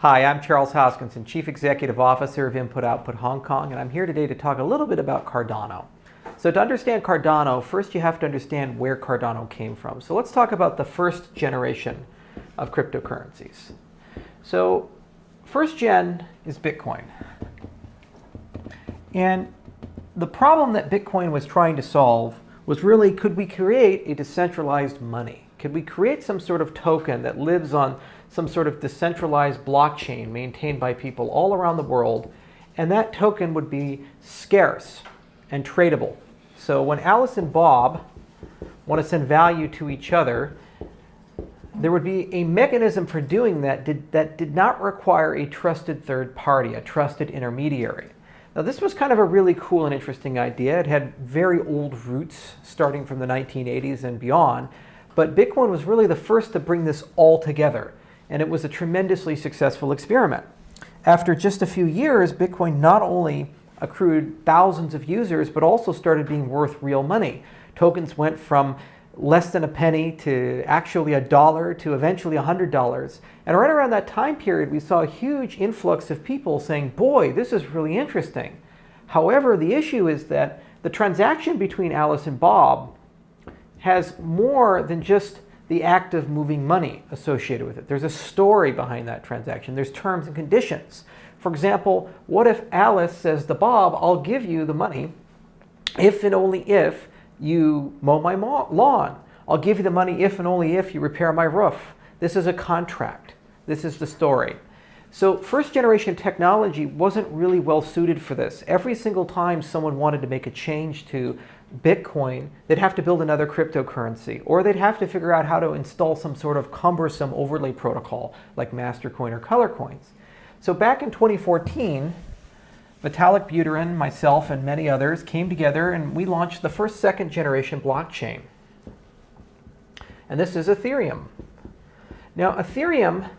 Hi, I'm Charles Hoskinson, Chief Executive Officer of Input Output Hong Kong, and I'm here today to talk a little bit about Cardano. So to understand Cardano, first you have to understand where Cardano came from. So let's talk about the first generation of cryptocurrencies. So first gen is Bitcoin. And the problem that Bitcoin was trying to solve was really, could we create a decentralized money? Could we create some sort of token that lives on some sort of decentralized blockchain maintained by people all around the world, and that token would be scarce and tradable. So when Alice and Bob want to send value to each other, there would be a mechanism for doing that that did not require a trusted third party, a trusted intermediary. Now this was kind of a really cool and interesting idea. It had very old roots starting from the 1980s and beyond, but Bitcoin was really the first to bring this all together. And it was a tremendously successful experiment. After just a few years, Bitcoin not only accrued thousands of users, but also started being worth real money. Tokens went from less than a penny to actually $1 to eventually $100. And right around that time period, we saw a huge influx of people saying, boy, this is really interesting. However, the issue is that the transaction between Alice and Bob has more than just the act of moving money associated with it. There's a story behind that transaction. There's terms and conditions. For example, what if Alice says to Bob, I'll give you the money if and only if you mow my lawn. I'll give you the money if and only if you repair my roof. This is a contract. This is the story. So first generation technology wasn't really well suited for this. Every single time someone wanted to make a change to Bitcoin, they'd have to build another cryptocurrency, or they'd have to figure out how to install some sort of cumbersome overlay protocol like Mastercoin or Color Coins. So back in 2014, Vitalik Buterin, myself, and many others came together and we launched the first second generation blockchain. And this is Ethereum. Now Ethereum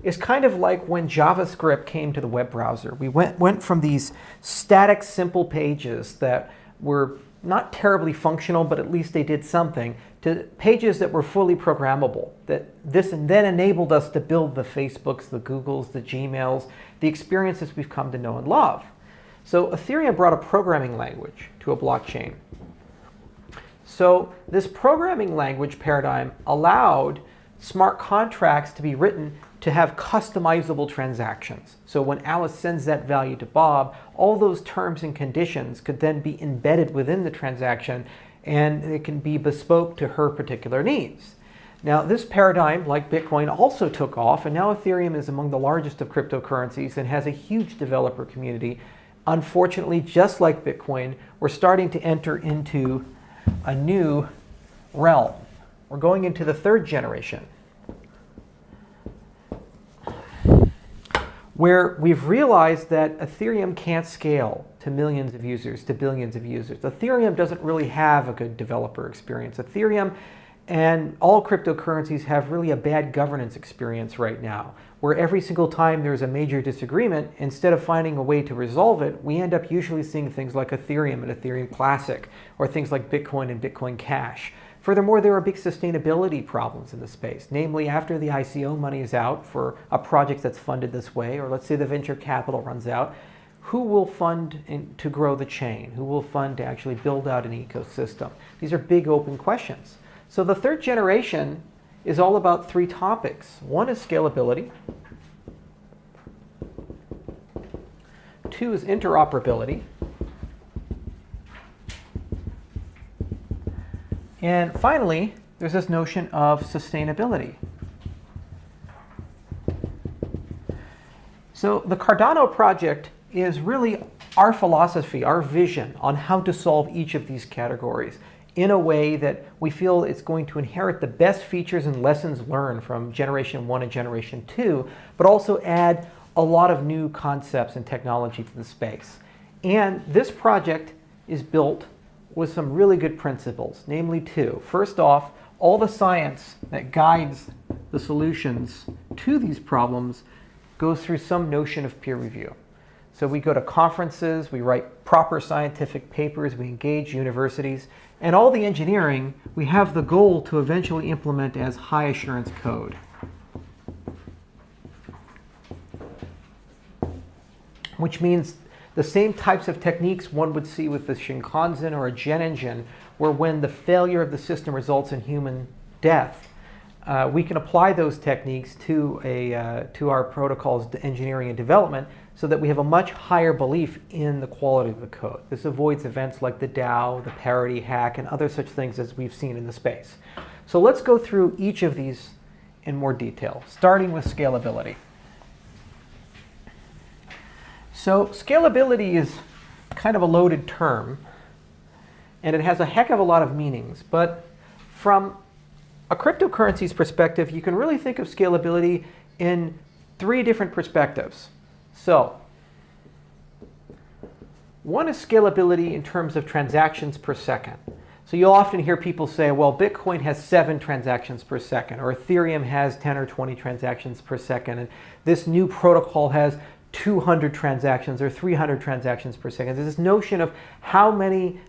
is kind of like when JavaScript came to the web browser. We went from these static, simple pages that were not terribly functional, but at least they did something, to pages that were fully programmable. This then enabled us to build the Facebooks, the Googles, the Gmails, the experiences we've come to know and love. So Ethereum brought a programming language to a blockchain. So this programming language paradigm allowed smart contracts to be written to have customizable transactions. So when Alice sends that value to Bob, all those terms and conditions could then be embedded within the transaction and it can be bespoke to her particular needs. Now this paradigm, like Bitcoin, also took off, and now Ethereum is among the largest of cryptocurrencies and has a huge developer community. Unfortunately, just like Bitcoin, we're starting to enter into a new realm. We're going into the third generation, where we've realized that Ethereum can't scale to millions of users, to billions of users. Ethereum doesn't really have a good developer experience. Ethereum and all cryptocurrencies have really a bad governance experience right now, where every single time there's a major disagreement, instead of finding a way to resolve it, we end up usually seeing things like Ethereum and Ethereum Classic, or things like Bitcoin and Bitcoin Cash. Furthermore, there are big sustainability problems in the space. Namely, after the ICO money is out for a project that's funded this way, or let's say the venture capital runs out, who will fund to grow the chain? Who will fund to actually build out an ecosystem? These are big open questions. So the third generation is all about three topics. One is scalability. Two is interoperability. And finally, there's this notion of sustainability. So the Cardano project is really our philosophy, our vision on how to solve each of these categories in a way that we feel it's going to inherit the best features and lessons learned from generation 1 and generation 2, but also add a lot of new concepts and technology to the space. And this project is built with some really good principles, namely two. First off, all the science that guides the solutions to these problems goes through some notion of peer review. So we go to conferences, we write proper scientific papers, we engage universities, and all the engineering, we have the goal to eventually implement as high assurance code. which means the same types of techniques one would see with the Shinkansen or a jet engine, where when the failure of the system results in human death, we can apply those techniques to our protocols engineering and development so that we have a much higher belief in the quality of the code. This avoids events like the DAO, the parity hack, and other such things as we've seen in the space. So let's go through each of these in more detail, starting with scalability. So scalability is kind of a loaded term, and it has a heck of a lot of meanings. But from a cryptocurrency's perspective, you can really think of scalability in 3 different perspectives. So one is scalability in terms of transactions per second. So you'll often hear people say, well, Bitcoin has 7 transactions per second, or Ethereum has 10 or 20 transactions per second, and this new protocol has 200 transactions or 300 transactions per second. There's this notion of how many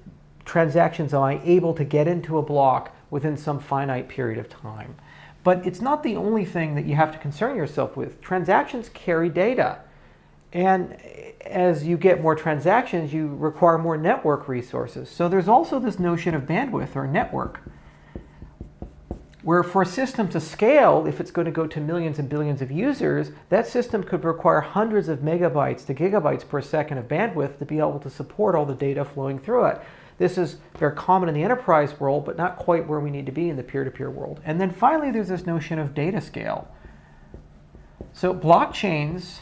transactions am I able to get into a block within some finite period of time. But it's not the only thing that you have to concern yourself with. Transactions carry data. And as you get more transactions, you require more network resources. So there's also this notion of bandwidth or network, where for a system to scale, if it's going to go to millions and billions of users, that system could require hundreds of megabytes to gigabytes per second of bandwidth to be able to support all the data flowing through it. This is very common in the enterprise world, but not quite where we need to be in the peer-to-peer world. And then finally, there's this notion of data scale. So blockchains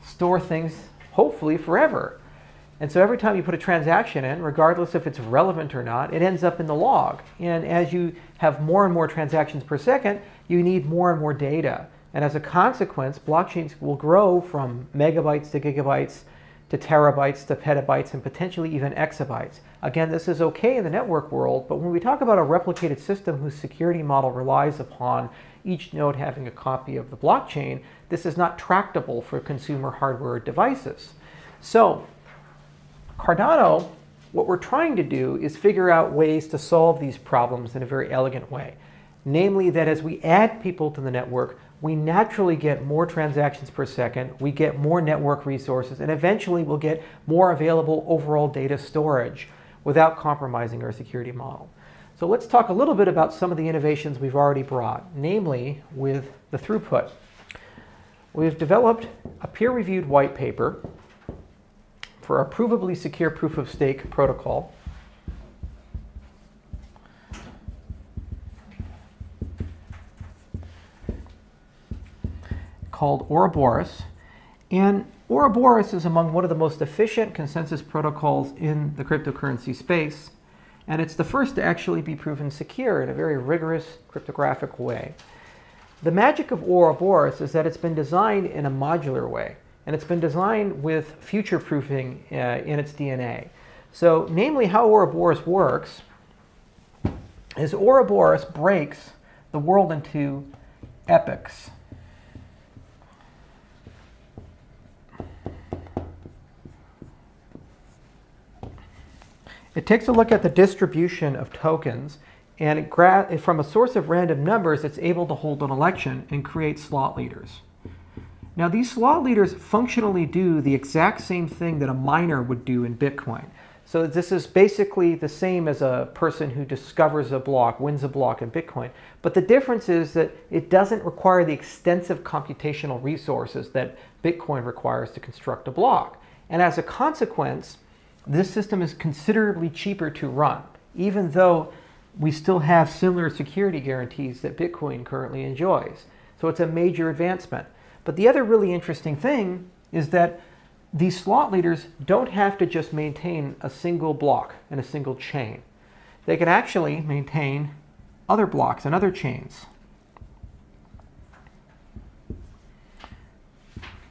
store things, hopefully, forever. And so every time you put a transaction in, regardless if it's relevant or not, it ends up in the log. And as you have more and more transactions per second, you need more and more data. And as a consequence, blockchains will grow from megabytes to gigabytes to terabytes to petabytes and potentially even exabytes. Again, this is okay in the network world, but when we talk about a replicated system whose security model relies upon each node having a copy of the blockchain, this is not tractable for consumer hardware devices. So Cardano, what we're trying to do is figure out ways to solve these problems in a very elegant way. Namely that as we add people to the network, we naturally get more transactions per second, we get more network resources, and eventually we'll get more available overall data storage without compromising our security model. So let's talk a little bit about some of the innovations we've already brought, namely with the throughput. We've developed a peer-reviewed white paper for a provably secure proof-of-stake protocol called Ouroboros. And Ouroboros is among one of the most efficient consensus protocols in the cryptocurrency space, and it's the first to actually be proven secure in a very rigorous cryptographic way. The magic of Ouroboros is that it's been designed in a modular way, and it's been designed with future-proofing in its DNA. So, namely, how Ouroboros works is Ouroboros breaks the world into epochs. It takes a look at the distribution of tokens, and from a source of random numbers, it's able to hold an election and create slot leaders. Now, these slot leaders functionally do the exact same thing that a miner would do in Bitcoin. So this is basically the same as a person who discovers a block, wins a block in Bitcoin. But the difference is that it doesn't require the extensive computational resources that Bitcoin requires to construct a block. And as a consequence, this system is considerably cheaper to run, even though we still have similar security guarantees that Bitcoin currently enjoys. So it's a major advancement. But the other really interesting thing is that these slot leaders don't have to just maintain a single block and a single chain. They can actually maintain other blocks and other chains.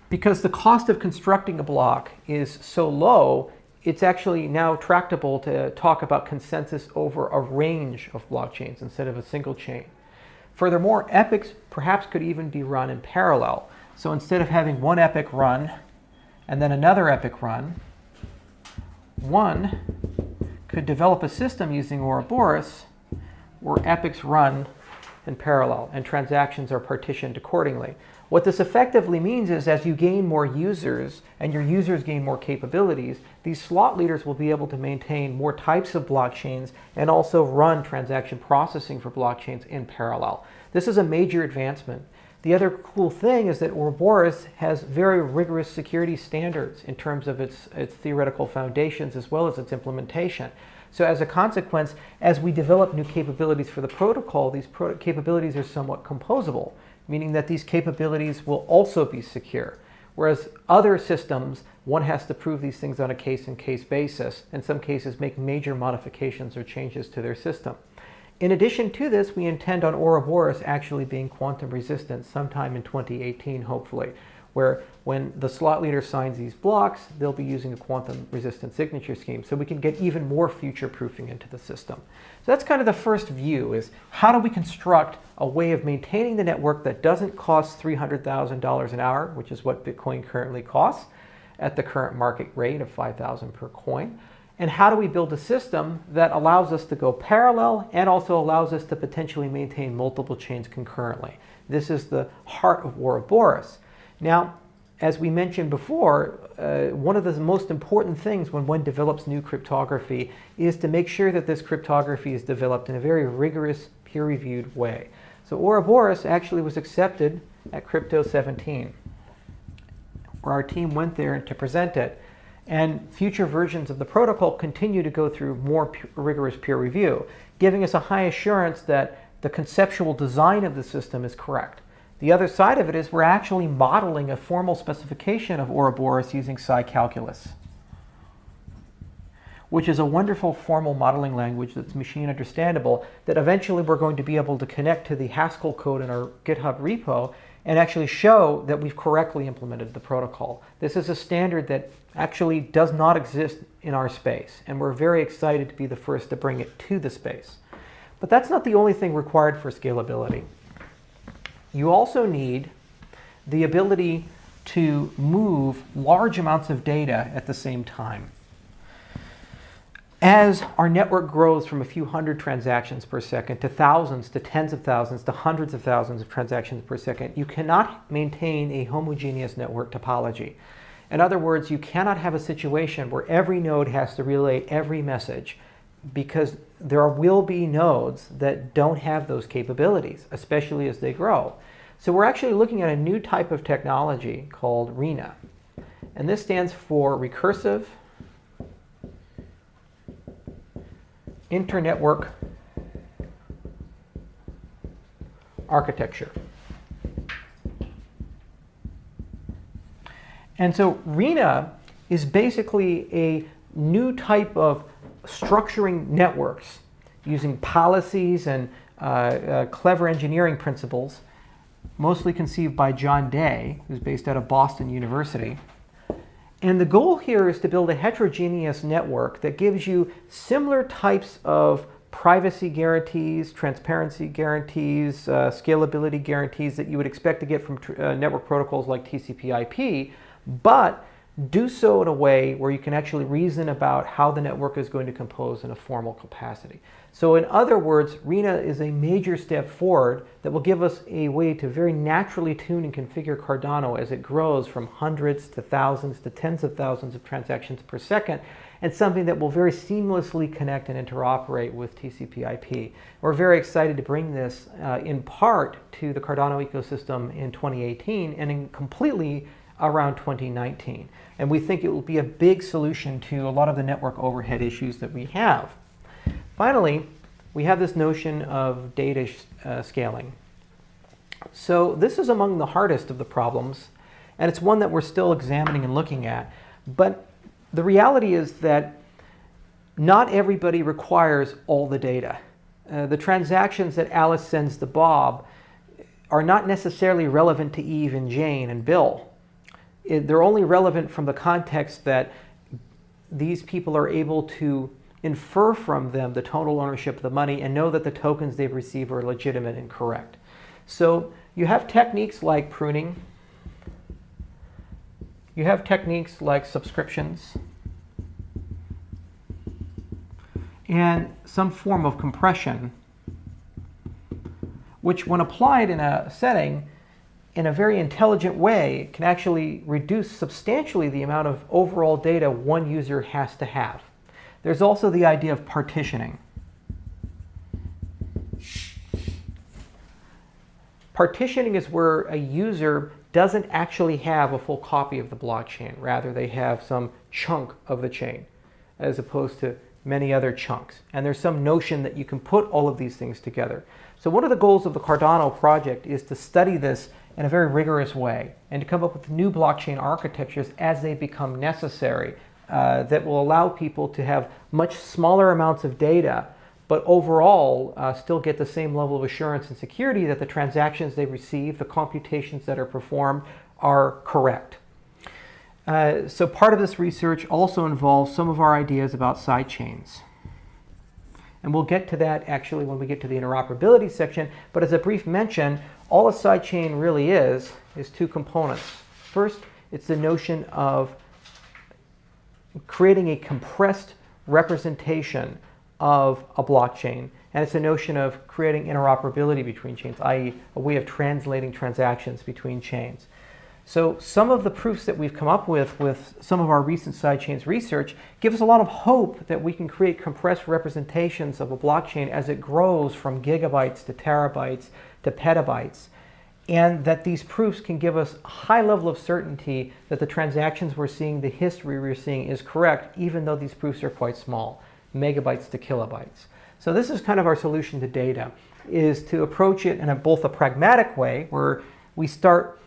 Because the cost of constructing a block is so low, it's actually now tractable to talk about consensus over a range of blockchains instead of a single chain. Furthermore, epochs perhaps could even be run in parallel. So instead of having one epoch run and then another epoch run, one could develop a system using Ouroboros where epochs run in parallel and transactions are partitioned accordingly. What this effectively means is as you gain more users and your users gain more capabilities, these slot leaders will be able to maintain more types of blockchains and also run transaction processing for blockchains in parallel. This is a major advancement. The other cool thing is that Ouroboros has very rigorous security standards in terms of its theoretical foundations as well as its implementation. So as a consequence, as we develop new capabilities for the protocol, these capabilities are somewhat composable, meaning that these capabilities will also be secure. Whereas other systems, one has to prove these things on a case-in-case basis, in some cases make major modifications or changes to their system. In addition to this, we intend on Ouroboros actually being quantum resistant sometime in 2018, hopefully, where when the slot leader signs these blocks, they'll be using a quantum resistant signature scheme, so we can get even more future proofing into the system. So that's kind of the first view, is how do we construct a way of maintaining the network that doesn't cost $300,000 an hour, which is what Bitcoin currently costs at the current market rate of $5,000 per coin. And how do we build a system that allows us to go parallel and also allows us to potentially maintain multiple chains concurrently? This is the heart of Ouroboros. Now, as we mentioned before, one of the most important things when one develops new cryptography is to make sure that this cryptography is developed in a very rigorous, peer-reviewed way. So Ouroboros actually was accepted at Crypto 17, where our team went there to present it. And future versions of the protocol continue to go through more rigorous peer review, giving us a high assurance that the conceptual design of the system is correct. The other side of it is we're actually modeling a formal specification of Ouroboros using Psi-calculus, which is a wonderful formal modeling language that's machine understandable that eventually we're going to be able to connect to the Haskell code in our GitHub repo and actually show that we've correctly implemented the protocol. This is a standard that actually does not exist in our space, and we're very excited to be the first to bring it to the space. But that's not the only thing required for scalability. You also need the ability to move large amounts of data at the same time. As our network grows from a few hundred transactions per second to thousands, to tens of thousands, to hundreds of thousands of transactions per second, you cannot maintain a homogeneous network topology. In other words, you cannot have a situation where every node has to relay every message, because there will be nodes that don't have those capabilities, especially as they grow. So we're actually looking at a new type of technology called RENA. And this stands for Recursive Internetwork Architecture. And so RENA is basically a new type of structuring networks using policies and clever engineering principles, mostly conceived by John Day, who's based out of Boston University. And the goal here is to build a heterogeneous network that gives you similar types of privacy guarantees, transparency guarantees, scalability guarantees that you would expect to get from network protocols like TCP/IP, but do so in a way where you can actually reason about how the network is going to compose in a formal capacity. So in other words, RENA is a major step forward that will give us a way to very naturally tune and configure Cardano as it grows from hundreds to thousands to tens of thousands of transactions per second, and something that will very seamlessly connect and interoperate with TCP/IP. We're very excited to bring this in part to the Cardano ecosystem in 2018 and completely around 2019. And we think it will be a big solution to a lot of the network overhead issues that we have. Finally, we have this notion of data scaling. So this is among the hardest of the problems, and it's one that we're still examining and looking at. But the reality is that not everybody requires all the data. The transactions that Alice sends to Bob are not necessarily relevant to Eve and Jane and Bill. They're only relevant from the context that these people are able to infer from them the total ownership of the money and know that the tokens they've received are legitimate and correct. So you have techniques like pruning. You have techniques like subscriptions and some form of compression, which when applied in a setting in a very intelligent way, can actually reduce substantially the amount of overall data one user has to have. There's also the idea of partitioning. Partitioning is where a user doesn't actually have a full copy of the blockchain. Rather, they have some chunk of the chain, as opposed to many other chunks. And there's some notion that you can put all of these things together. So one of the goals of the Cardano project is to study this in a very rigorous way and to come up with new blockchain architectures as they become necessary that will allow people to have much smaller amounts of data, but overall still get the same level of assurance and security that the transactions they receive, the computations that are performed, are correct. So part of this research also involves some of our ideas about sidechains. And we'll get to that actually when we get to the interoperability section, but as a brief mention, all a sidechain really is two components. First, it's the notion of creating a compressed representation of a blockchain, and it's a notion of creating interoperability between chains, i.e. a way of translating transactions between chains. So some of the proofs that we've come up with some of our recent sidechains research give us a lot of hope that we can create compressed representations of a blockchain as it grows from gigabytes to terabytes to petabytes, and that these proofs can give us a high level of certainty that the transactions we're seeing, the history we're seeing is correct, even though these proofs are quite small, megabytes to kilobytes. So this is kind of our solution to data, is to approach it in both a pragmatic way, where we start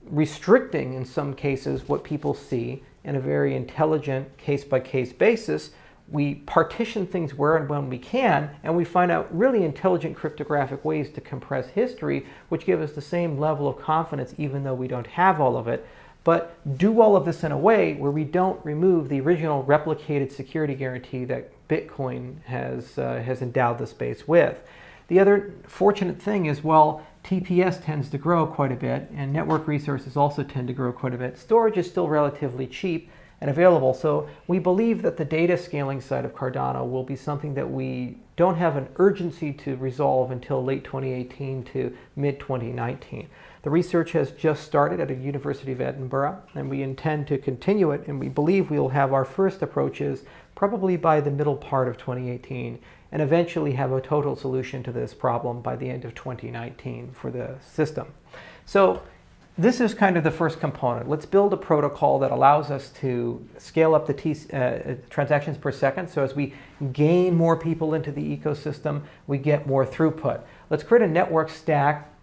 restricting in some cases what people see in a very intelligent case-by-case basis. We partition things where and when we can, and we find out really intelligent cryptographic ways to compress history, which give us the same level of confidence even though we don't have all of it, but do all of this in a way where we don't remove the original replicated security guarantee that Bitcoin has endowed the space with. The other fortunate thing is, well, TPS tends to grow quite a bit, and network resources also tend to grow quite a bit. Storage is still relatively cheap and available, so we believe that the data scaling side of Cardano will be something that we don't have an urgency to resolve until late 2018 to mid-2019. The research has just started at the University of Edinburgh, and we intend to continue it, and we believe we'll have our first approaches probably by the middle part of 2018, and eventually have a total solution to this problem by the end of 2019 for the system. So this is kind of the first component. Let's build a protocol that allows us to scale up the transactions per second. So as we gain more people into the ecosystem, we get more throughput. Let's create a network stack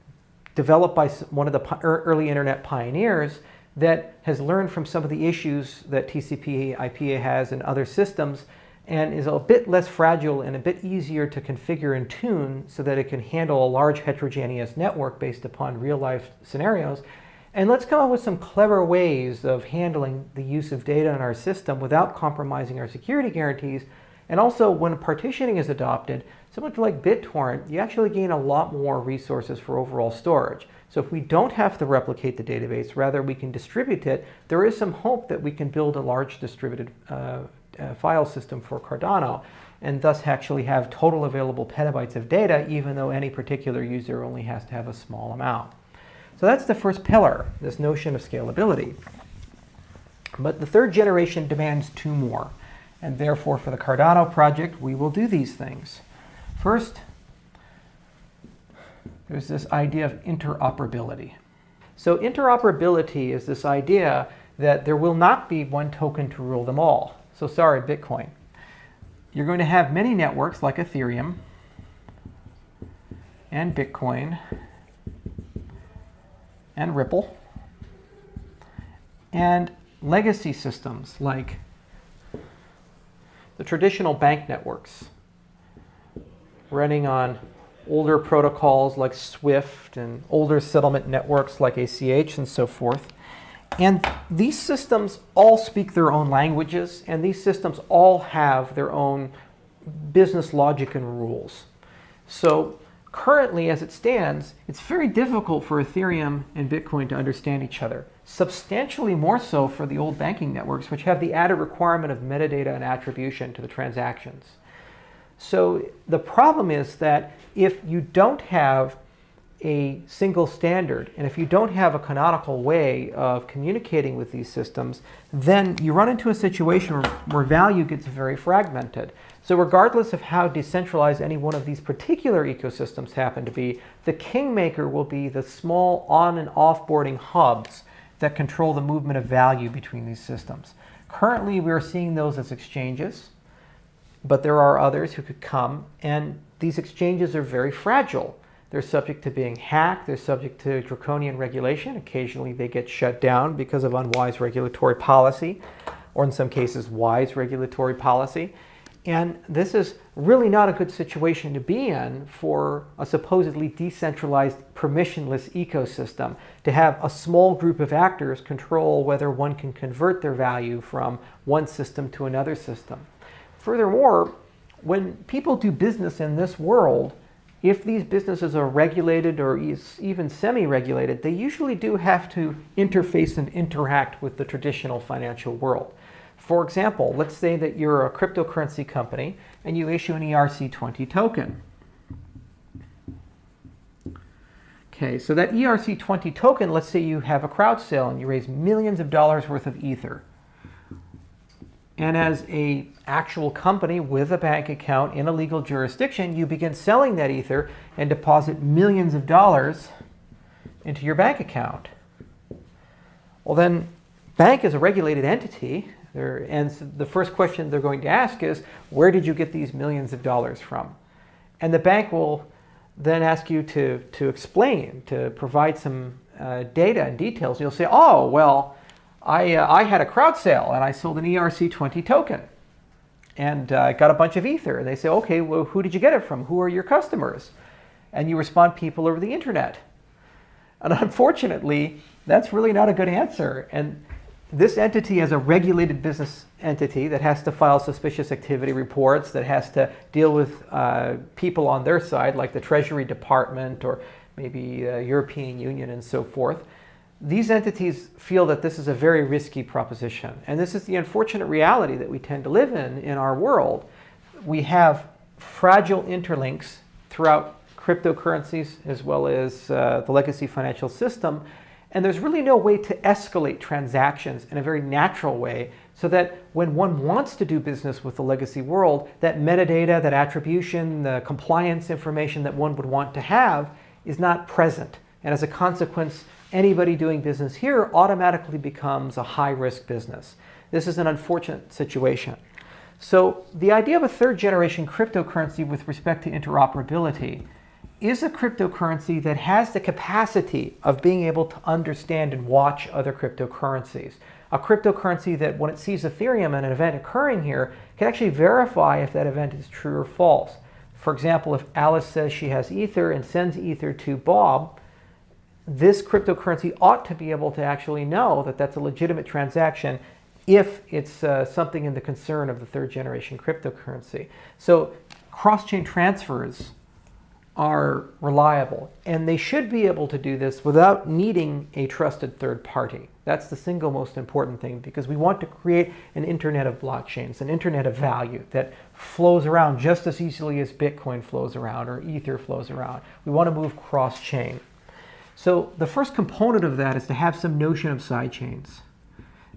developed by one of the early internet pioneers that has learned from some of the issues that TCP IP has in other systems, and is a bit less fragile and a bit easier to configure and tune so that it can handle a large heterogeneous network based upon real-life scenarios. And let's come up with some clever ways of handling the use of data in our system without compromising our security guarantees. And also, when partitioning is adopted, similar to like BitTorrent, you actually gain a lot more resources for overall storage. So if we don't have to replicate the database, rather we can distribute it, there is some hope that we can build a large distributed file system for Cardano, and thus actually have total available petabytes of data, even though any particular user only has to have a small amount. So that's the first pillar, this notion of scalability. But the third generation demands two more, and therefore for the Cardano project, we will do these things. First, there's this idea of interoperability. So interoperability is this idea that there will not be one token to rule them all. So sorry, Bitcoin. You're going to have many networks like Ethereum and Bitcoin and Ripple and legacy systems like the traditional bank networks running on older protocols like SWIFT and older settlement networks like ACH and so forth. And these systems all speak their own languages, and these systems all have their own business logic and rules. So currently, as it stands, it's very difficult for Ethereum and Bitcoin to understand each other. Substantially more so for the old banking networks, which have the added requirement of metadata and attribution to the transactions. So the problem is that if you don't have a single standard. And if you don't have a canonical way of communicating with these systems, then you run into a situation where value gets very fragmented. So regardless of how decentralized any one of these particular ecosystems happen to be, the kingmaker will be the small on and offboarding hubs that control the movement of value between these systems. Currently, we are seeing those as exchanges, but there are others who could come, and these exchanges are very fragile. They're subject to being hacked, they're subject to draconian regulation. Occasionally they get shut down because of unwise regulatory policy, or in some cases wise regulatory policy. And this is really not a good situation to be in for a supposedly decentralized, permissionless ecosystem, to have a small group of actors control whether one can convert their value from one system to another system. Furthermore, when people do business in this world, if these businesses are regulated or even semi-regulated, they usually do have to interface and interact with the traditional financial world. For example, let's say that you're a cryptocurrency company and you issue an ERC20 token. Okay, so that ERC20 token, let's say you have a crowd sale and you raise millions of dollars worth of Ether. And as an actual company with a bank account in a legal jurisdiction, you begin selling that Ether and deposit millions of dollars into your bank account. Well then, bank is a regulated entity, and so the first question they're going to ask is, where did you get these millions of dollars from? And the bank will then ask you to explain, to provide some data and details. You'll say, oh, well, I had a crowd sale and I sold an ERC20 token and I got a bunch of Ether. And they say, okay, well, who did you get it from? Who are your customers? And you respond, people over the internet. And unfortunately, that's really not a good answer. And this entity is a regulated business entity that has to file suspicious activity reports, that has to deal with people on their side, like the Treasury Department or maybe the European Union and so forth. These entities feel that this is a very risky proposition. And this is the unfortunate reality that we tend to live in our world. We have fragile interlinks throughout cryptocurrencies as well as the legacy financial system. And there's really no way to escalate transactions in a very natural way so that when one wants to do business with the legacy world, that metadata, that attribution, the compliance information that one would want to have is not present. And as a consequence, anybody doing business here automatically becomes a high-risk business. This is an unfortunate situation. So the idea of a third-generation cryptocurrency with respect to interoperability is a cryptocurrency that has the capacity of being able to understand and watch other cryptocurrencies. A cryptocurrency that, when it sees Ethereum and an event occurring here, can actually verify if that event is true or false. For example, if Alice says she has Ether and sends Ether to Bob, this cryptocurrency ought to be able to actually know that that's a legitimate transaction if it's something in the concern of the third generation cryptocurrency. So cross-chain transfers are reliable, and they should be able to do this without needing a trusted third party. That's the single most important thing, because we want to create an internet of blockchains, an internet of value that flows around just as easily as Bitcoin flows around or Ether flows around. We want to move cross-chain. So the first component of that is to have some notion of sidechains.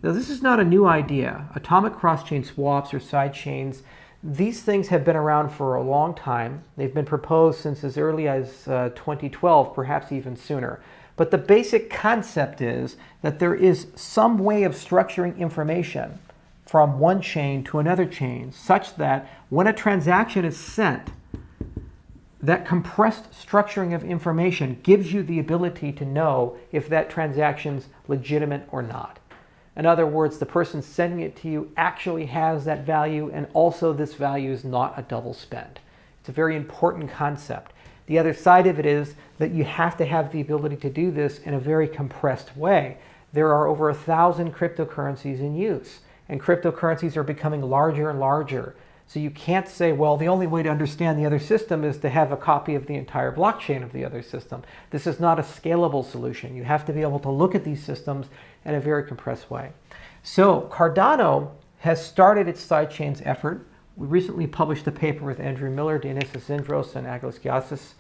Now, this is not a new idea. Atomic cross-chain swaps or sidechains, these things have been around for a long time. They've been proposed since as early as 2012, perhaps even sooner. But the basic concept is that there is some way of structuring information from one chain to another chain such that when a transaction is sent, that compressed structuring of information gives you the ability to know if that transaction's legitimate or not. In other words, the person sending it to you actually has that value, and also this value is not a double spend. It's a very important concept. The other side of it is that you have to have the ability to do this in a very compressed way. There are over 1,000 cryptocurrencies in use, and cryptocurrencies are becoming larger and larger. So you can't say, well, the only way to understand the other system is to have a copy of the entire blockchain of the other system. This is not a scalable solution. You have to be able to look at these systems in a very compressed way. So Cardano has started its sidechains effort. We recently published a paper with Andrew Miller, Dionysios Zindros, and Aggelos Giassis.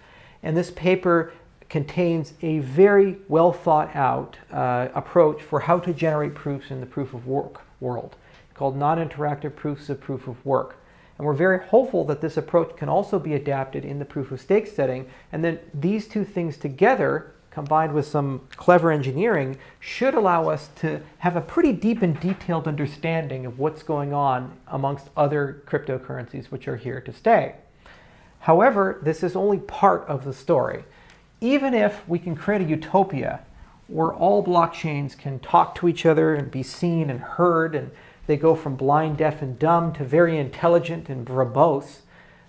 And this paper contains a very well thought out approach for how to generate proofs in the proof of work world, called non-interactive proofs of proof of work. And we're very hopeful that this approach can also be adapted in the proof of stake setting, and then these two things together, combined with some clever engineering, should allow us to have a pretty deep and detailed understanding of what's going on amongst other cryptocurrencies which are here to stay. However, this is only part of the story. Even if we can create a utopia where all blockchains can talk to each other and be seen and heard, and they go from blind, deaf, and dumb to very intelligent and verbose,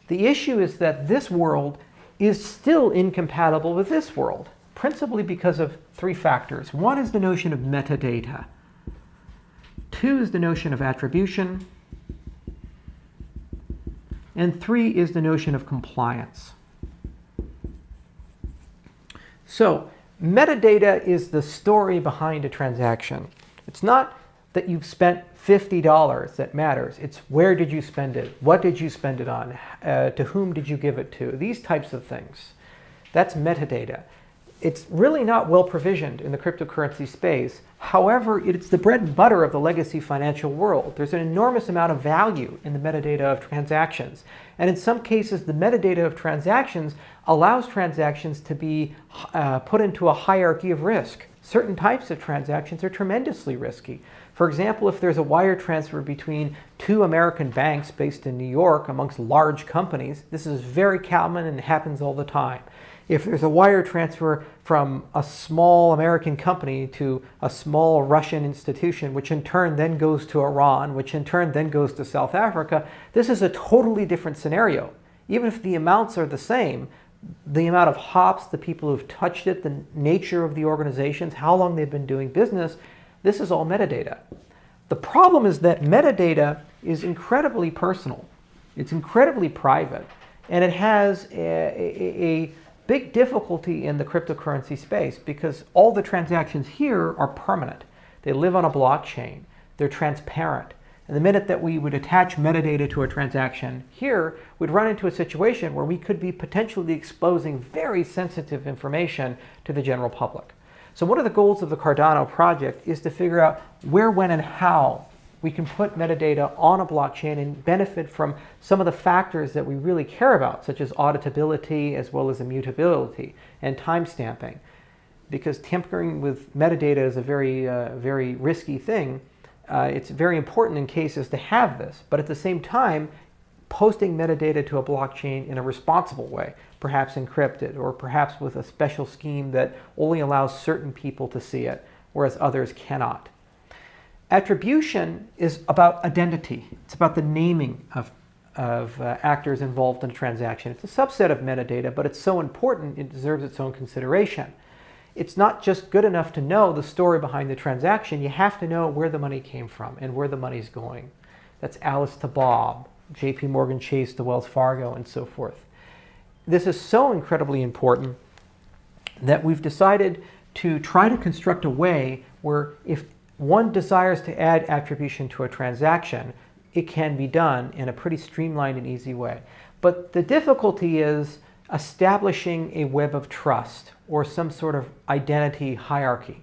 the issue is that this world is still incompatible with this world, principally because of three factors. One is the notion of metadata. Two is the notion of attribution. And three is the notion of compliance. So, metadata is the story behind a transaction. It's not that you've spent $50 that matters. It's where did you spend it? What did you spend it on? To whom did you give it to? These types of things. That's metadata. It's really not well provisioned in the cryptocurrency space. However, it's the bread and butter of the legacy financial world. There's an enormous amount of value in the metadata of transactions. And in some cases, the metadata of transactions allows transactions to be put into a hierarchy of risk. Certain types of transactions are tremendously risky. For example, if there's a wire transfer between two American banks based in New York amongst large companies, this is very common and happens all the time. If there's a wire transfer from a small American company to a small Russian institution, which in turn then goes to Iran, which in turn then goes to South Africa, this is a totally different scenario. Even if the amounts are the same, the amount of hops, the people who've touched it, the nature of the organizations, how long they've been doing business, this is all metadata. The problem is that metadata is incredibly personal. It's incredibly private, and it has a big difficulty in the cryptocurrency space because all the transactions here are permanent. They live on a blockchain. They're transparent. And the minute that we would attach metadata to a transaction here, we'd run into a situation where we could be potentially exposing very sensitive information to the general public. So one of the goals of the Cardano project is to figure out where, when, and how we can put metadata on a blockchain and benefit from some of the factors that we really care about, such as auditability as well as immutability and timestamping. Because tampering with metadata is a very risky thing. It's very important in cases to have this, but at the same time, posting metadata to a blockchain in a responsible way, perhaps encrypted or perhaps with a special scheme that only allows certain people to see it, whereas others cannot. Attribution is about identity. It's about the naming of actors involved in a transaction. It's a subset of metadata, but it's so important it deserves its own consideration. It's not just good enough to know the story behind the transaction. You have to know where the money came from and where the money's going. That's Alice to Bob, JP Morgan Chase to Wells Fargo, and so forth. This is so incredibly important that we've decided to try to construct a way where if one desires to add attribution to a transaction, it can be done in a pretty streamlined and easy way. But the difficulty is establishing a web of trust or some sort of identity hierarchy.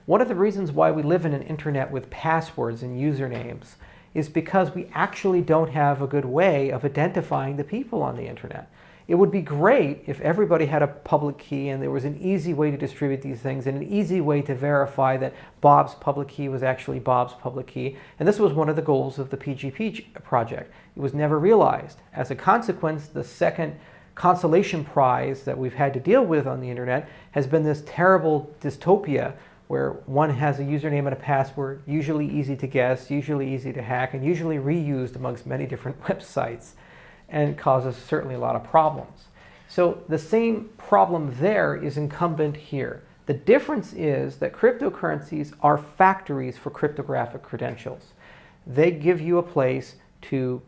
One of the reasons why we live in an internet with passwords and usernames is because we actually don't have a good way of identifying the people on the internet. It would be great if everybody had a public key and there was an easy way to distribute these things and an easy way to verify that Bob's public key was actually Bob's public key. And this was one of the goals of the PGP project. It was never realized. As a consequence, the second consolation prize that we've had to deal with on the internet has been this terrible dystopia where one has a username and a password, usually easy to guess, usually easy to hack, and usually reused amongst many different websites, and causes certainly a lot of problems. So the same problem there is incumbent here. The difference is that cryptocurrencies are factories for cryptographic credentials. They give you a place to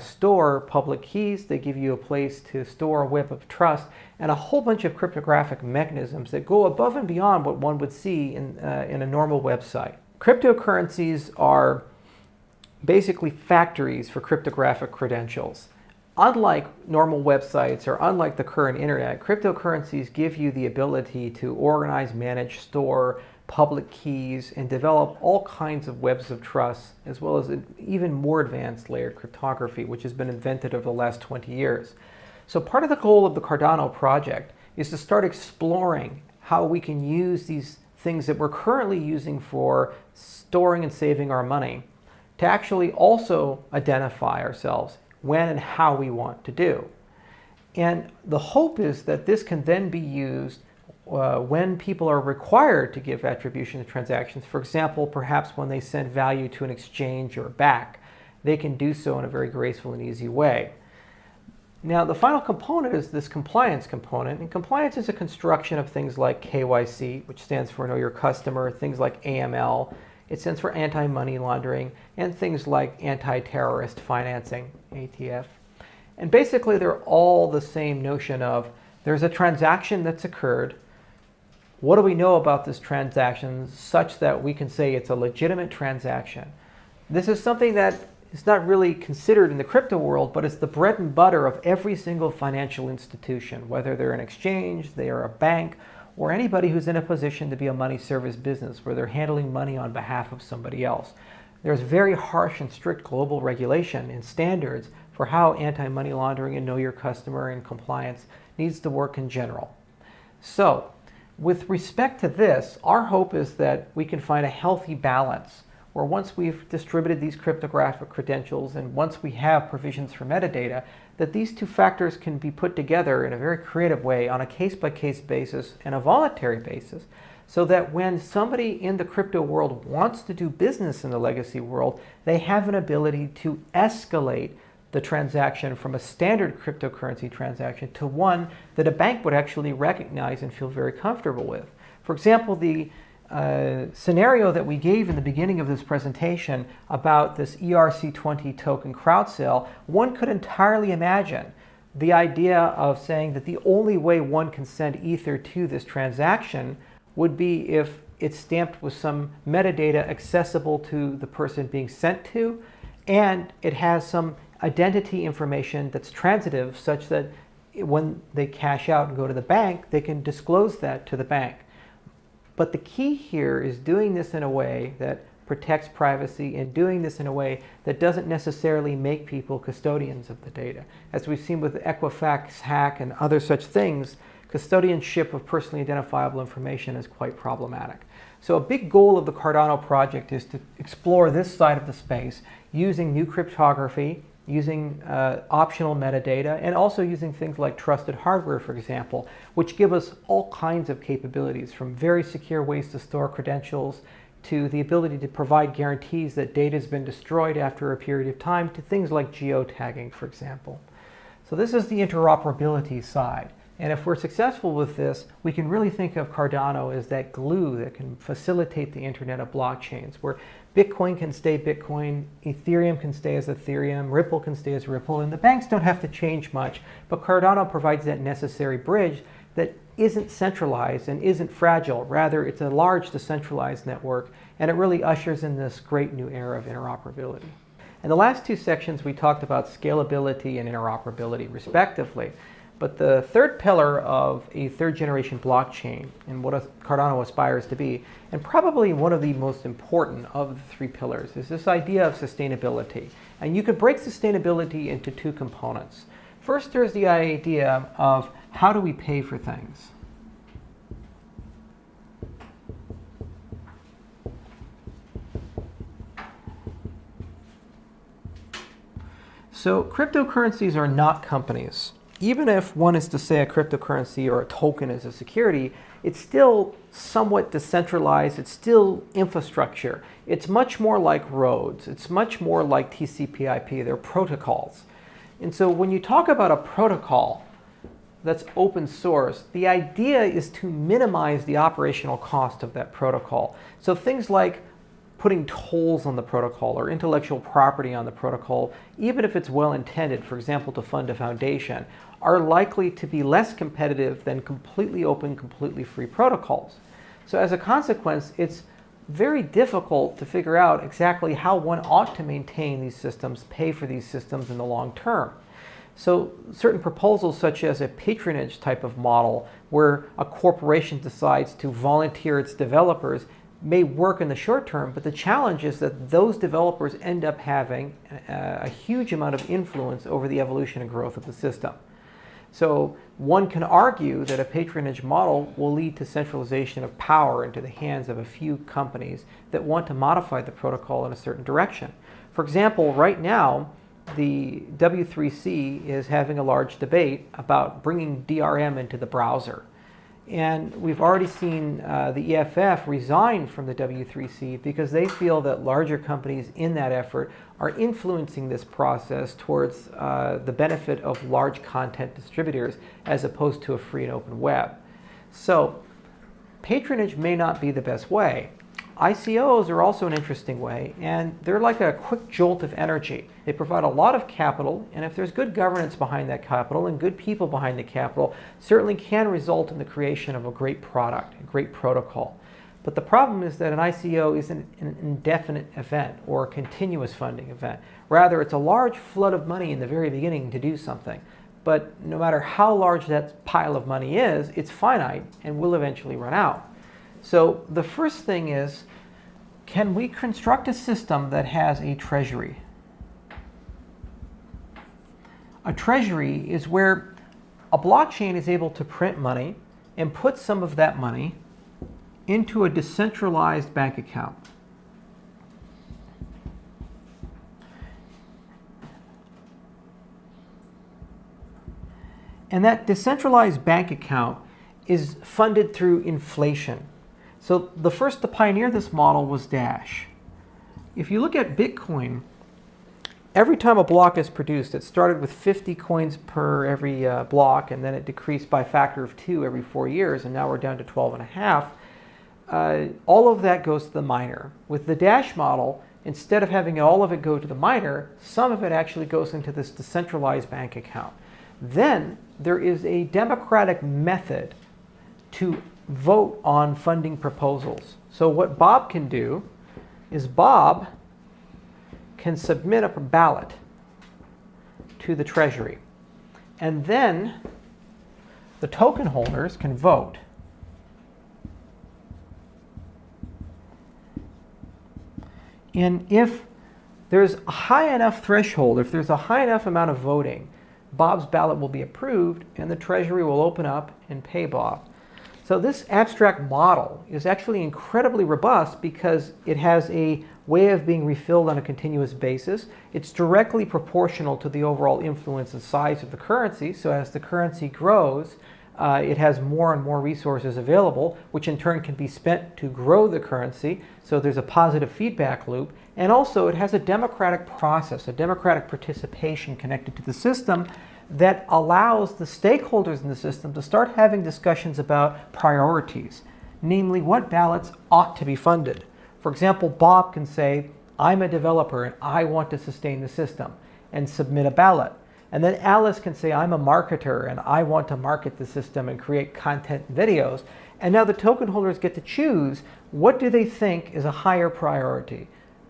store public keys, they give you a place to store a web of trust, and a whole bunch of cryptographic mechanisms that go above and beyond what one would see in a normal website. Cryptocurrencies are basically factories for cryptographic credentials. unlike normal websites or unlike the current internet, cryptocurrencies give you the ability to organize, manage, store public keys, and develop all kinds of webs of trust, as well as an even more advanced layered cryptography, which has been invented over the last 20 years. So part of the goal of the Cardano project is to start exploring how we can use these things that we're currently using for storing and saving our money to actually also identify ourselves when and how we want to do. And the hope is that this can then be used when people are required to give attribution to transactions. For example, perhaps when they send value to an exchange or back, they can do so in a very graceful and easy way. Now, the final component is this compliance component, and compliance is a construction of things like KYC, which stands for Know Your Customer, things like AML, it stands for anti-money laundering, and things like anti-terrorist financing, ATF. And basically, they're all the same notion of there's a transaction that's occurred. What do we know about this transaction such that we can say it's a legitimate transaction? This is something that is not really considered in the crypto world, but it's the bread and butter of every single financial institution, whether they're an exchange, they are a bank, or anybody who's in a position to be a money service business where they're handling money on behalf of somebody else. There's very harsh and strict global regulation and standards for how anti-money laundering and know your customer and compliance needs to work in general. So, with respect to this, our hope is that we can find a healthy balance where once we've distributed these cryptographic credentials and once we have provisions for metadata, that these two factors can be put together in a very creative way on a case-by-case basis and a voluntary basis, so that when somebody in the crypto world wants to do business in the legacy world, they have an ability to escalate the transaction from a standard cryptocurrency transaction to one that a bank would actually recognize and feel very comfortable with. For example, the scenario that we gave in the beginning of this presentation about this ERC20 token crowd sale, one could entirely imagine the idea of saying that the only way one can send Ether to this transaction would be if it's stamped with some metadata accessible to the person being sent to, and it has some identity information that's transitive such that when they cash out and go to the bank, they can disclose that to the bank. But the key here is doing this in a way that protects privacy and doing this in a way that doesn't necessarily make people custodians of the data. As we've seen with the Equifax hack and other such things, custodianship of personally identifiable information is quite problematic. So a big goal of the Cardano project is to explore this side of the space using new cryptography, using optional metadata, and also using things like trusted hardware, for example, which give us all kinds of capabilities, from very secure ways to store credentials to the ability to provide guarantees that data has been destroyed after a period of time, to things like geotagging, for example. So this is the interoperability side. And if we're successful with this, we can really think of Cardano as that glue that can facilitate the internet of blockchains, where Bitcoin can stay Bitcoin, Ethereum can stay as Ethereum, Ripple can stay as Ripple, and the banks don't have to change much, but Cardano provides that necessary bridge that isn't centralized and isn't fragile. Rather, it's a large decentralized network, and it really ushers in this great new era of interoperability. In the last two sections, we talked about scalability and interoperability, respectively. But the third pillar of a third-generation blockchain and what Cardano aspires to be, and probably one of the most important of the three pillars, is this idea of sustainability. And you could break sustainability into two components. First, there's the idea of how do we pay for things? So cryptocurrencies are not companies. Even if one is to say a cryptocurrency or a token is a security, it's still somewhat decentralized. It's still infrastructure. It's much more like roads. It's much more like TCP/IP. They're protocols. And so when you talk about a protocol that's open source, the idea is to minimize the operational cost of that protocol. So things like putting tolls on the protocol or intellectual property on the protocol, even if it's well intended, for example, to fund a foundation, are likely to be less competitive than completely open, completely free protocols. So as a consequence, it's very difficult to figure out exactly how one ought to maintain these systems, pay for these systems in the long term. So certain proposals such as a patronage type of model where a corporation decides to volunteer its developers may work in the short term, but the challenge is that those developers end up having a huge amount of influence over the evolution and growth of the system. So one can argue that a patronage model will lead to centralization of power into the hands of a few companies that want to modify the protocol in a certain direction. For example, right now, the W3C is having a large debate about bringing DRM into the browser. And we've already seen the EFF resign from the W3C because they feel that larger companies in that effort are influencing this process towards the benefit of large content distributors as opposed to a free and open web. So patronage may not be the best way. ICOs are also an interesting way, and they're like a quick jolt of energy. They provide a lot of capital, and if there's good governance behind that capital and good people behind the capital, certainly can result in the creation of a great product, a great protocol. But the problem is that an ICO isn't an indefinite event or a continuous funding event. Rather, it's a large flood of money in the very beginning to do something. But no matter how large that pile of money is, it's finite and will eventually run out. So the first thing is, can we construct a system that has a treasury? A treasury is where a blockchain is able to print money and put some of that money into a decentralized bank account. And that decentralized bank account is funded through inflation. So the first to pioneer this model was Dash. If you look at Bitcoin, every time a block is produced, it started with 50 coins per every block, and then it decreased by a factor of 2 every 4 years, and now we're down to 12 and a half. All of that goes to the miner. With the Dash model, instead of having all of it go to the miner, some of it actually goes into this decentralized bank account. Then there is a democratic method to vote on funding proposals. So what Bob can do is Bob can submit a ballot to the Treasury. And then the token holders can vote. And if there's a high enough threshold, if there's a high enough amount of voting, Bob's ballot will be approved and the Treasury will open up and pay Bob. So this abstract model is actually incredibly robust because it has a way of being refilled on a continuous basis. It's directly proportional to the overall influence and size of the currency. So as the currency grows, it has more and more resources available, which in turn can be spent to grow the currency. So there's a positive feedback loop. And also it has a democratic process, a democratic participation connected to the system that allows the stakeholders in the system to start having discussions about priorities, namely what ballots ought to be funded. For example, Bob can say, I'm a developer and I want to sustain the system, and submit a ballot. And then Alice can say, I'm a marketer and I want to market the system and create content and videos. And now the token holders get to choose what do they think is a higher priority,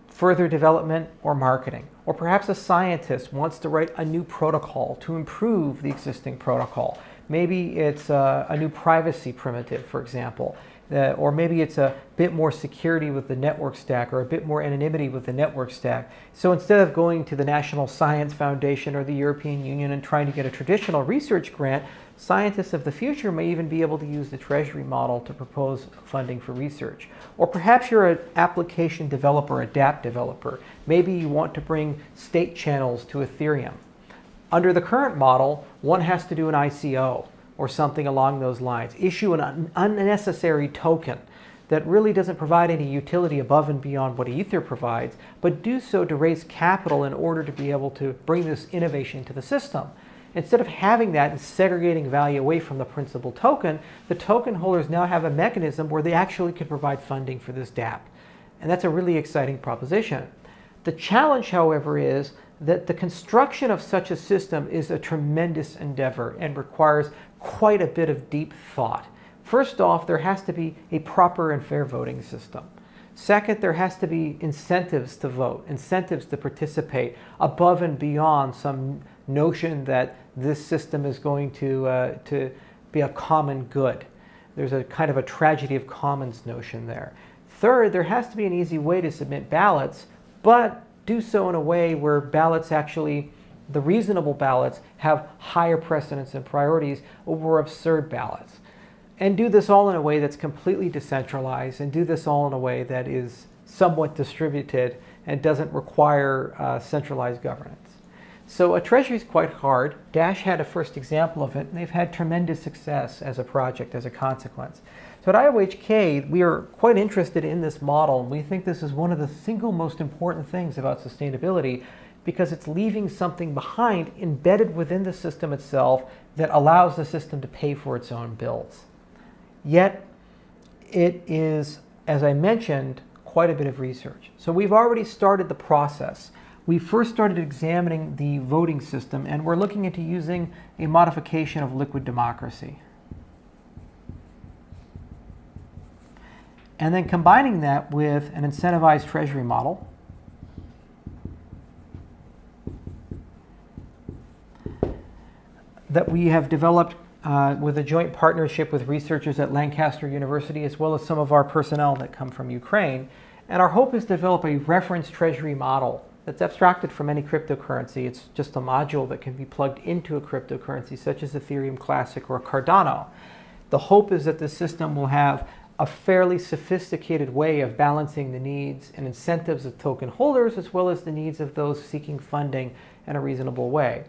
further development or marketing. Or perhaps a scientist wants to write a new protocol to improve the existing protocol. Maybe it's a new privacy primitive, for example. Or maybe it's a bit more security with the network stack or a bit more anonymity with the network stack. So instead of going to the National Science Foundation or the European Union and trying to get a traditional research grant, scientists of the future may even be able to use the Treasury model to propose funding for research. Or perhaps you're an application developer, a dApp developer. Maybe you want to bring state channels to Ethereum. Under the current model, one has to do an ICO or something along those lines. Issue an unnecessary token that really doesn't provide any utility above and beyond what Ether provides, but do so to raise capital in order to be able to bring this innovation into the system. Instead of having that and segregating value away from the principal token, the token holders now have a mechanism where they actually can provide funding for this dApp. And that's a really exciting proposition. The challenge, however, is that the construction of such a system is a tremendous endeavor and requires quite a bit of deep thought. First off, there has to be a proper and fair voting system. Second, there has to be incentives to vote, incentives to participate above and beyond some notion that this system is going to be a common good. There's a kind of a tragedy of commons notion there. Third, there has to be an easy way to submit ballots, but do so in a way where ballots actually, the reasonable ballots, have higher precedence and priorities over absurd ballots. And do this all in a way that's completely decentralized, and do this all in a way that is somewhat distributed and doesn't require centralized governance. So a treasury is quite hard. Dash had a first example of it, and they've had tremendous success as a project as a consequence. So at IOHK, we are quite interested in this model, and we think this is one of the single most important things about sustainability, because it's leaving something behind embedded within the system itself that allows the system to pay for its own bills. Yet, it is, as I mentioned, quite a bit of research. So we've already started the process. We first started examining the voting system, and we're looking into using a modification of liquid democracy. And then combining that with an incentivized treasury model. That we have developed with a joint partnership with researchers at Lancaster University, as well as some of our personnel that come from Ukraine. And our hope is to develop a reference treasury model that's abstracted from any cryptocurrency. It's just a module that can be plugged into a cryptocurrency, such as Ethereum Classic or Cardano. The hope is that the system will have a fairly sophisticated way of balancing the needs and incentives of token holders, as well as the needs of those seeking funding in a reasonable way.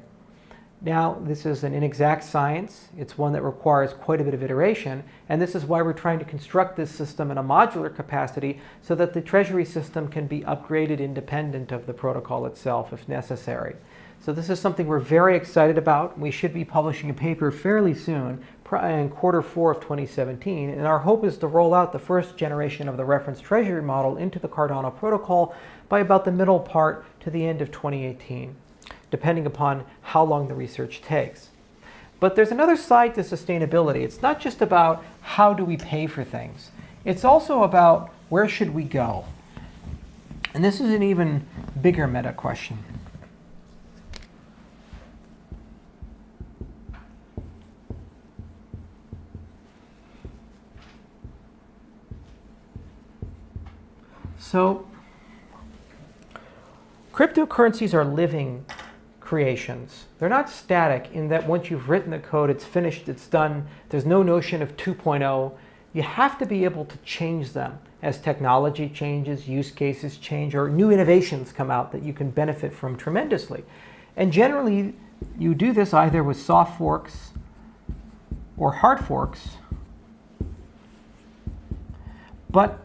Now, this is an inexact science. It's one that requires quite a bit of iteration, and this is why we're trying to construct this system in a modular capacity so that the treasury system can be upgraded independent of the protocol itself if necessary. So this is something we're very excited about. We should be publishing a paper fairly soon, in Q4 of 2017, and our hope is to roll out the first generation of the reference treasury model into the Cardano protocol by about the middle part to the end of 2018. Depending upon how long the research takes. But there's another side to sustainability. It's not just about how do we pay for things. It's also about where should we go? And this is an even bigger meta question. So, cryptocurrencies are living creations. They're not static in that once you've written the code, it's finished, it's done. There's no notion of 2.0. You have to be able to change them as technology changes, use cases change, or new innovations come out that you can benefit from tremendously. And generally, you do this either with soft forks or hard forks. But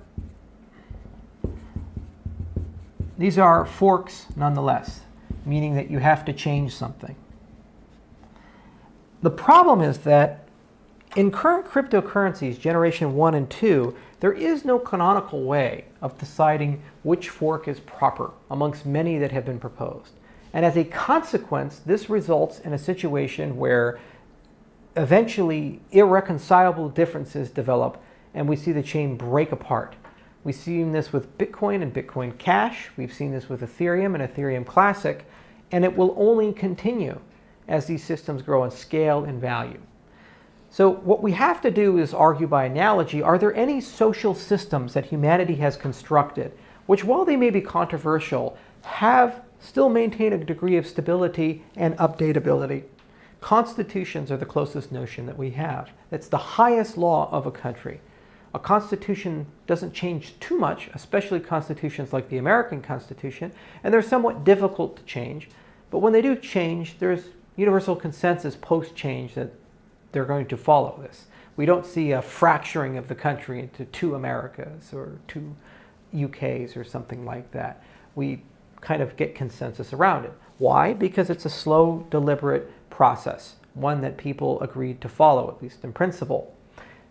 these are forks nonetheless, meaning that you have to change something. The problem is that in current cryptocurrencies, generation 1 and 2, there is no canonical way of deciding which fork is proper amongst many that have been proposed. And as a consequence, this results in a situation where eventually irreconcilable differences develop and we see the chain break apart. We've seen this with Bitcoin and Bitcoin Cash. We've seen this with Ethereum and Ethereum Classic. And it will only continue as these systems grow in scale and value. So what we have to do is argue by analogy, are there any social systems that humanity has constructed, which while they may be controversial, have still maintained a degree of stability and updatability? Constitutions are the closest notion that we have. It's the highest law of a country. A constitution doesn't change too much, especially constitutions like the American Constitution, and they're somewhat difficult to change. But when they do change, there's universal consensus post-change that they're going to follow this. We don't see a fracturing of the country into two Americas or two UKs or something like that. We kind of get consensus around it. Why? Because it's a slow, deliberate process, one that people agreed to follow, at least in principle.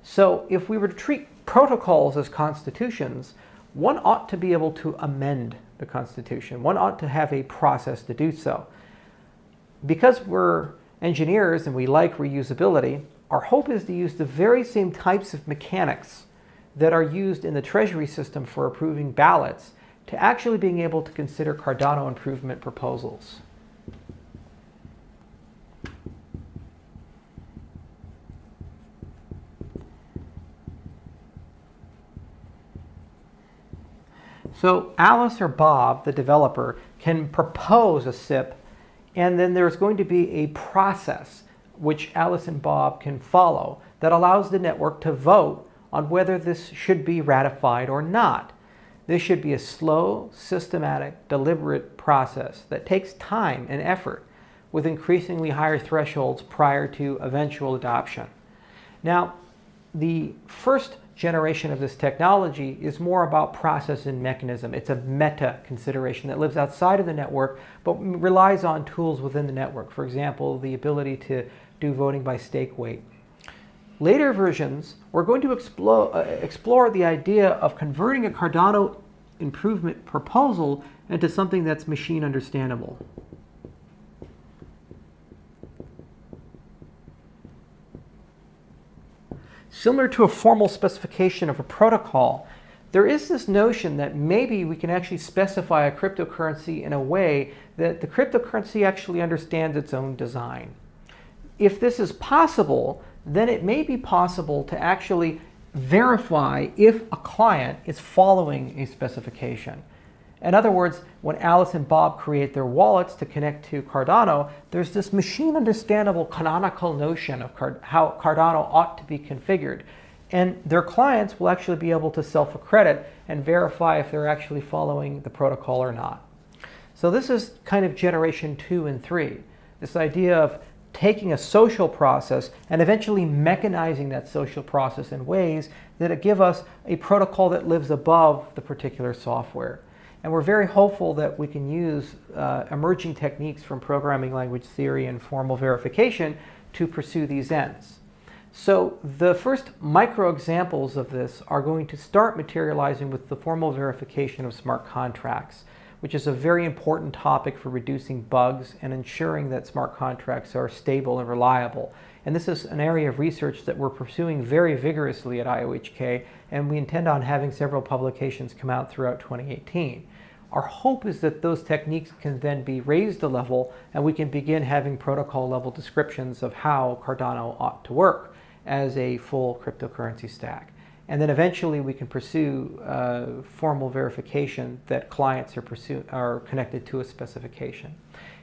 So if we were to treat protocols as constitutions, one ought to be able to amend the Constitution. One ought to have a process to do so. Because we're engineers and we like reusability, our hope is to use the very same types of mechanics that are used in the Treasury system for approving ballots to actually being able to consider Cardano improvement proposals. So Alice or Bob, the developer, can propose a SIP, and then there's going to be a process which Alice and Bob can follow that allows the network to vote on whether this should be ratified or not. This should be a slow, systematic, deliberate process that takes time and effort, with increasingly higher thresholds prior to eventual adoption. Now, the first generation of this technology is more about process and mechanism. It's a meta consideration that lives outside of the network but relies on tools within the network. For example, the ability to do voting by stake weight. Later versions, we're going to explore the idea of converting a Cardano improvement proposal into something that's machine understandable. Similar to a formal specification of a protocol, there is this notion that maybe we can actually specify a cryptocurrency in a way that the cryptocurrency actually understands its own design. If this is possible, then it may be possible to actually verify if a client is following a specification. In other words, when Alice and Bob create their wallets to connect to Cardano, there's this machine understandable canonical notion of how Cardano ought to be configured. And their clients will actually be able to self-accredit and verify if they're actually following the protocol or not. So this is kind of generation 2 and 3. This idea of taking a social process and eventually mechanizing that social process in ways that give us a protocol that lives above the particular software. And we're very hopeful that we can use emerging techniques from programming language theory and formal verification to pursue these ends. So the first micro examples of this are going to start materializing with the formal verification of smart contracts, which is a very important topic for reducing bugs and ensuring that smart contracts are stable and reliable. And this is an area of research that we're pursuing very vigorously at IOHK, and we intend on having several publications come out throughout 2018. Our hope is that those techniques can then be raised a level and we can begin having protocol level descriptions of how Cardano ought to work as a full cryptocurrency stack. And then eventually we can pursue formal verification that clients are connected to a specification.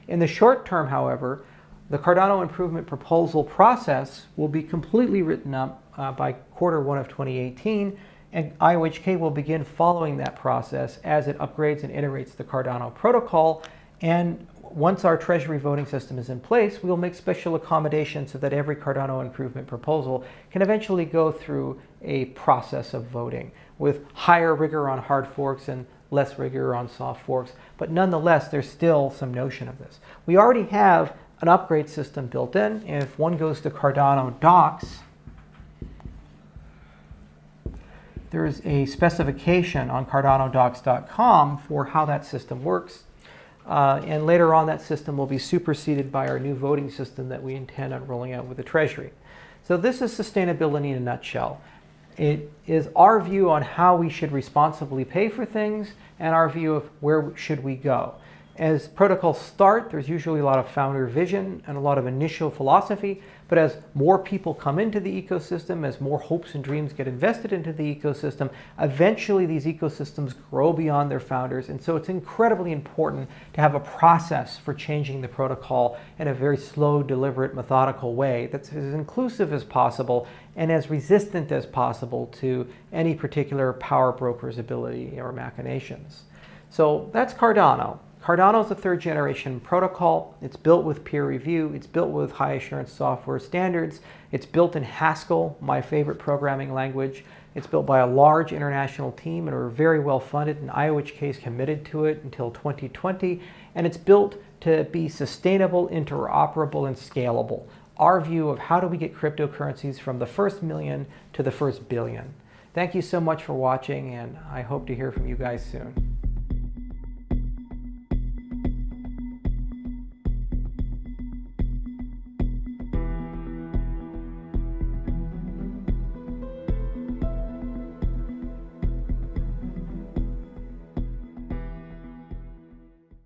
In the short term, however, the Cardano improvement proposal process will be completely written up by Q1 of 2018, and IOHK will begin following that process as it upgrades and iterates the Cardano protocol. And once our treasury voting system is in place, we'll make special accommodations so that every Cardano improvement proposal can eventually go through a process of voting with higher rigor on hard forks and less rigor on soft forks. But nonetheless, there's still some notion of this. We already have an upgrade system built in. If one goes to Cardano docs, there's a specification on cardanodocs.com for how that system works. And later on, that system will be superseded by our new voting system that we intend on rolling out with the Treasury. So this is sustainability in a nutshell. It is our view on how we should responsibly pay for things and our view of where should we go. As protocols start, there's usually a lot of founder vision and a lot of initial philosophy, but as more people come into the ecosystem, as more hopes and dreams get invested into the ecosystem, eventually these ecosystems grow beyond their founders. And so it's incredibly important to have a process for changing the protocol in a very slow, deliberate, methodical way that's as inclusive as possible and as resistant as possible to any particular power broker's ability or machinations. So that's Cardano. Cardano is a third generation protocol. It's built with peer review. It's built with high assurance software standards. It's built in Haskell, my favorite programming language. It's built by a large international team and we're very well funded, and IOHK is committed to it until 2020. And it's built to be sustainable, interoperable, and scalable. Our view of how do we get cryptocurrencies from the first million to the first billion. Thank you so much for watching, and I hope to hear from you guys soon.